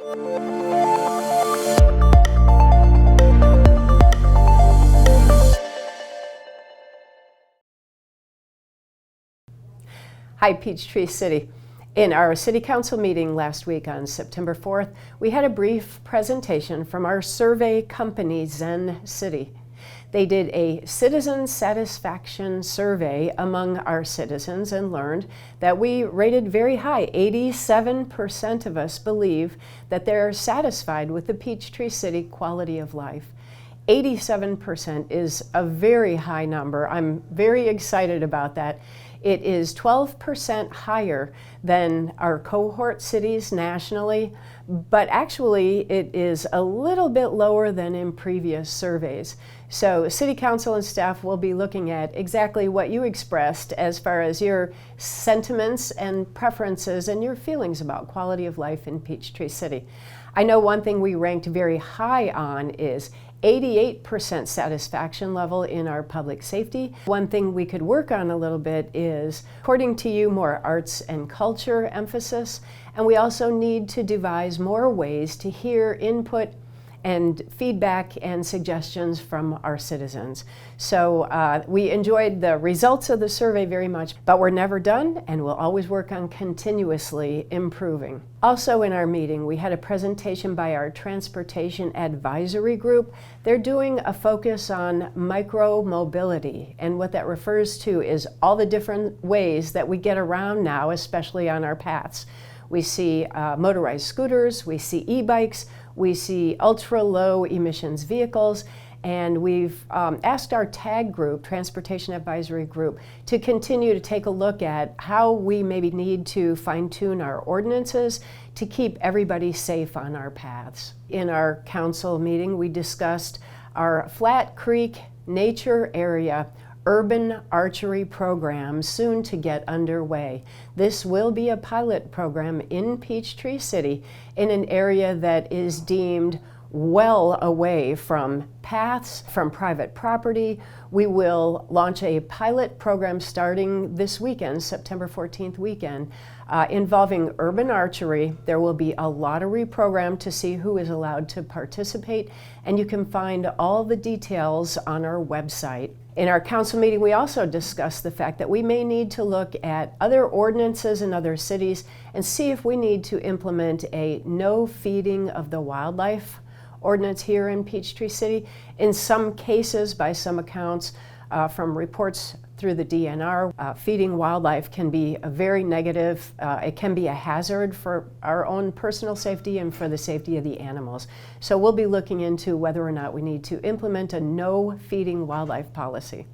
Hi, Peachtree City. In our City Council meeting last week on September 4th, we had a brief presentation from our survey company, Zen City. They did a citizen satisfaction survey among our citizens and learned that we rated very high. 87% of us believe that they're satisfied with the Peachtree City quality of life. 87% is a very high number. I'm very excited about that. It is 12% higher than our cohort cities nationally, but actually it is a little bit lower than in previous surveys. So City Council and staff will be looking at exactly what you expressed as far as your sentiments and preferences and your feelings about quality of life in Peachtree City. I know one thing we ranked very high on is 88% satisfaction level in our public safety. One thing we could work on a little bit is, according to you, more arts and culture emphasis, and we also need to devise more ways to hear input and feedback and suggestions from our citizens. So we enjoyed the results of the survey very much, but we're never done and we'll always work on continuously improving. Also in our meeting, we had a presentation by our Transportation Advisory Group. They're doing a focus on micro-mobility, and what that refers to is all the different ways that we get around now, especially on our paths. We see motorized scooters, we see e-bikes, we see ultra-low emissions vehicles, and we've asked our TAG group, Transportation Advisory Group, to continue to take a look at how we maybe need to fine-tune our ordinances to keep everybody safe on our paths. In our council meeting, we discussed our Flat Creek Nature Area urban archery program soon to get underway. This will be a pilot program in Peachtree City in an area that is deemed well away from paths, from private property. We will launch a pilot program starting this weekend, September 14th weekend, involving urban archery. There will be a lottery program to see who is allowed to participate, and you can find all the details on our website. In our council meeting, we also discussed the fact that we may need to look at other ordinances in other cities and see if we need to implement a no feeding of the wildlife ordinance here in Peachtree City. In some cases, by some accounts, from reports through the DNR, feeding wildlife can be a very negative, it can be a hazard for our own personal safety and for the safety of the animals. So we'll be looking into whether or not we need to implement a no feeding wildlife policy.